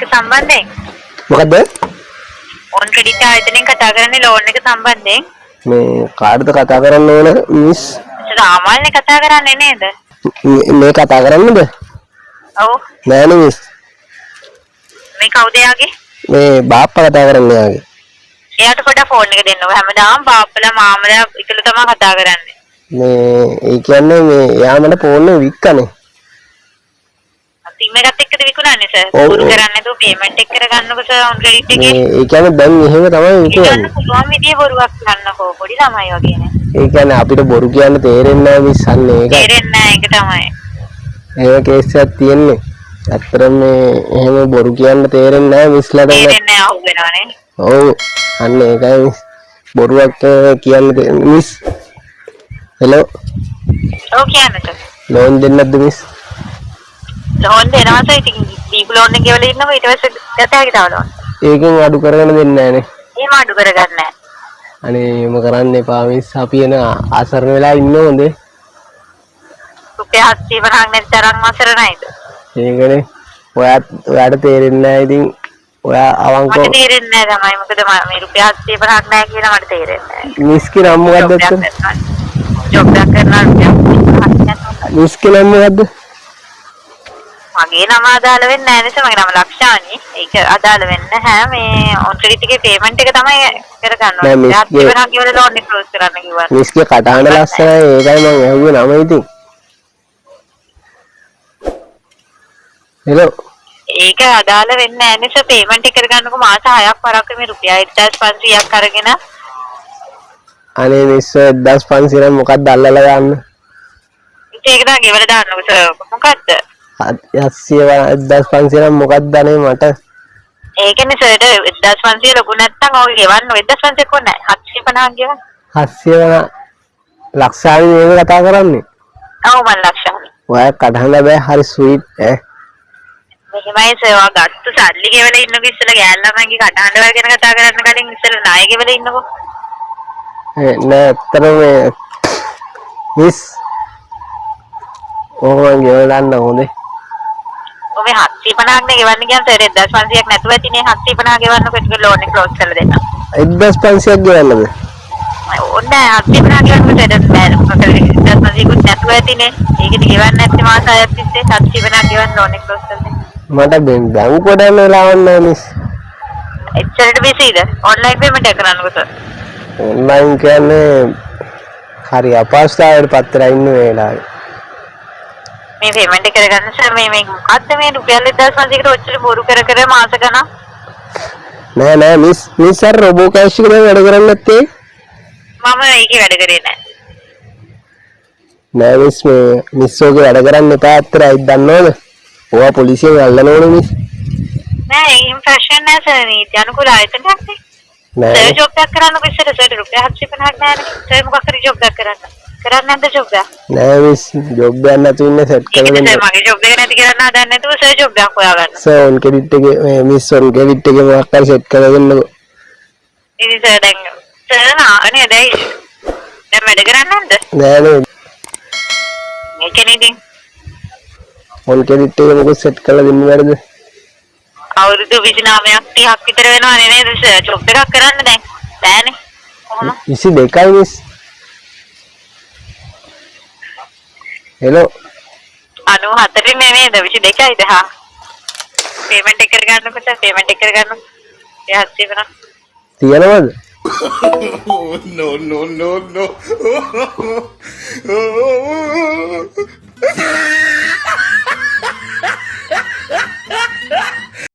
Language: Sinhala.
එක සම්බන්ධයෙන්. මොකද්ද? ඔන් ක්‍රෙඩිට් ආයතනයෙන් කතා කරන්නේ ලෝන් එක සම්බන්ධයෙන්. මේ කාර්ඩ්ද කතා කරන්න ඕන මිස්? සාමාන්‍යයෙන් කතා කරන්නේ නේද? මේ කතා කරන්නද? ඔව්. නෑනේ මිස්. මේ කවුද යාගේ? මේ බාප්පා කතා කරන්නේ යාගේ. එයාට පොඩ්ඩක් ෆෝන් එක දෙන්න. ඔය හැමදාම බාප්පලා මාමලා එකල තමයි කතා කරන්නේ. මේ ඒ කියන්නේ මේ එයා මට ෆෝන් එක වික්කනේ. සිම් එකත් එක්කද විකුණන්නේ සර්? පුරු කරන්නේ නැතුව පේමන්ට් එක කරගන්නකො සර් ඔන් ක්‍රෙඩිට් එකේ. ඒ කියන්නේ දැන් එහෙම තමයි විකුණන්නේ. ඒක පුළුවන් විදිය බොරුවක් කරන්නකෝ පොඩි ළමයි වගේනේ. ඒ කියන්නේ අපිට බොරු කියන්න තේරෙන්නේ නැහැ මිස් අන්නේ ඒක. තේරෙන්නේ නැහැ ඒක තමයි. එහෙම කේස් එකක් තියෙන්නේ. ඇත්තටම මේ එහෙම බොරු කියන්න තේරෙන්නේ නැහැ මිස්ලා දැන්. තේරෙන්නේ නැහැ අහුවෙනවනේ. ඔව් අන්න ඒකයි මිස්. බොරුවක් කියන්න මිස්. හෙලෝ. ඔව් කියන්නද? ලෝන් දෙන්නද මිස්? ලෝන් දෙනවා සර් ඉතින් දීපු ලෝන් එක ගෙවලා ඉන්නකො ඊට පස්සේ ගත හැකි තව ලෝන්. ඒකෙන් අඩු කරගෙන දෙන්නේ නැහනේ. එහෙම අඩු කරගන්න නැහැ. අනේ එහෙම කරන්න එපා මිස්. අපි එන ආසරණ වෙලා ඉන්න ඕනේ. රුපියල් 750ක් නැති තරම් අසරණයිද? ඒකනේ. ඔයාට තේරෙන්නේ නැහැ ඉතින් ඔයා අවංකව මට තේරෙන්නේ නැහැ තමයි. මොකද මේ රුපියල් 750ක් නැහැ කියලා මට තේරෙන්නේ නැහැ. මිස්කේ නම මොකක්ද? ජොබ් එකක් කරනවා රුපියල් 750ක්. මිස්කේ නම මොකද්ද? මගේ නම අදාළ වෙන්නේ නැහැ නේද? මගේ නම ලක්ෂානි. ඒක අදාළ වෙන්නේ නැහැ. මේ ඔන් ක්‍රෙඩිට් එකේ පේමන්ට් එක තමයි කරගන්න ඕනේ. 750ක් ගෙවලා ලෝන් එක ක්ලෝස් කරන්න කිව්වා. මිස්කේ කටහඬ ලස්සනයි. ඒකයි මම ඇහුවේ නම ඉතින්. හෙලෝ. ඒක අදාළ වෙන්නේ නැහැ නේද? පේමන්ට් එක කරගන්නකො මාස 6ක් පරක්ක මේ රුපියල් 1500ක් අරගෙන. අනේ මිස් 1500 මොකක්ද අල්ලලා ගන්න? ඒක නා ගෙවලා දාන්නකො සර්. මොකද්ද? 1500 මොකක්ද අනේ මට? ඒකනේ සර් 1500 ලොකු නැත්තම් ඔය ගෙවන්න 1500 කො නැහැ. 750ක් ගෙවන්න. 700 ලක්ෂානි මේක කතා කරන්නේ. ඔව් මම ලක්ෂානි. ඔයා කඩහල බෑ හරි ස්වීට් ඈ. මෙහෙමයි සර් ඔයා ගත්ත සල්ලි ගෙවලා ඉන්නකො ඉස්සෙල්ලා ගෑල්ලාමගේ කටහඬ වල ගැන කතා කරන්න කලින් ඉස්සෙල්ලා ණය ගෙවලා ඉන්නකො. නෑ අතන මේ මිස් ඕම ගෙවලන්න හොඳේ. ඔබ 750ක් නේ ගෙවන්න කියන්නේ සර් 1500ක් නැතුව ඇතිනේ 750 ගෙවන්නකො ඒක ලෝන් එක ක්ලෝස් කරලා දෙන්න. 1500ක් ගෙවන්නද? ඕනේ 750 ගෙවන්නකො සර් මොකද 1500 කුත් නැතුව ඇතිනේ. ඒකද ගෙවන්න නැත්තේ මාස 6ක් තිස්සේ 750 ගෙවන්න ලෝන් එක ක්ලෝස් කරලා දෙන්න. මට බැංකුවට යන්න වෙලාවක් නැහැ මිස්. එච්චරට බිසිද? ඔන්ලයින් පේමන්ට් එක කරන්නකො සර්. ඔන්ලයින් කියන්නේ හරි අපහසුතාවයට පත් වෙලා ඉන්න වෙලාවේ. මේ පේමන්ට් එක කරගන්න සර් මේ මොකද්ද මේ රුපියල් 1500කට ඔච්චර බොරු කර මාස ගණන්? නෑ මිස් සර් රොබෝ කෑෂ් එකේ වැඩ කරන්නේ නැත්තේ? මම ඒකේ වැඩ කරේ නෑ. නෑ මිස් ඔගේ වැඩ කරන්න එපා අත්තරයි දන්නවද? ඔයා පොලිසියෙන් අල්ලන්න ඕනේ මිස්. නෑ එහෙම ප්‍රශ්න නෑ සර් නීති අනුකූල ආයතනයක් නේ. නෑ සර් ජොබ් එකක් කරන්නකො ඉස්සර සර් රුපියල් 750ක් නෑනේ. සර් මොකක් හරි ජොබ් එකක් කරන්න. කරන්නේ නැද්ද ජොබ් එක? නෑ මිස් ජොබ් එකක් නැතුව ඉන්නේ සෙට් කරගෙන. ඉතින් සර් මගේ ජොබ් එක නැති කරන්න හදන්නේ නැතුව සර් ජොබ් එකක් හොයාගන්න. සර් ඔන් ක්‍රෙඩිට් එකේ මිස් ඔන් ක්‍රෙඩිට් එකේ මොකක් හරි සෙට් කරගන්නකො. ඉතින් සර් දැන් සර් නානේ දැන් වැඩ කරන්නේ නැද්ද? නෑ නේද. මේකනේ ඉතින් ඔන් ක්‍රෙඩිට් එකේ මොකද සෙට් කරලා දෙන්න බැරිද? අවුරුදු 29ක් 30ක් විතර වෙනවනේ නේද සර් ජොබ් එකක් කරන්න දැන් බෑනේ කොහොම 22යි මිස්. හෙලෝ 94 නේද 22යිද හා පේමන්ට් එක කරගන්නකො සර් පේමන්ට් එක කරගන්න එහත් තිබුණා තියනවද? no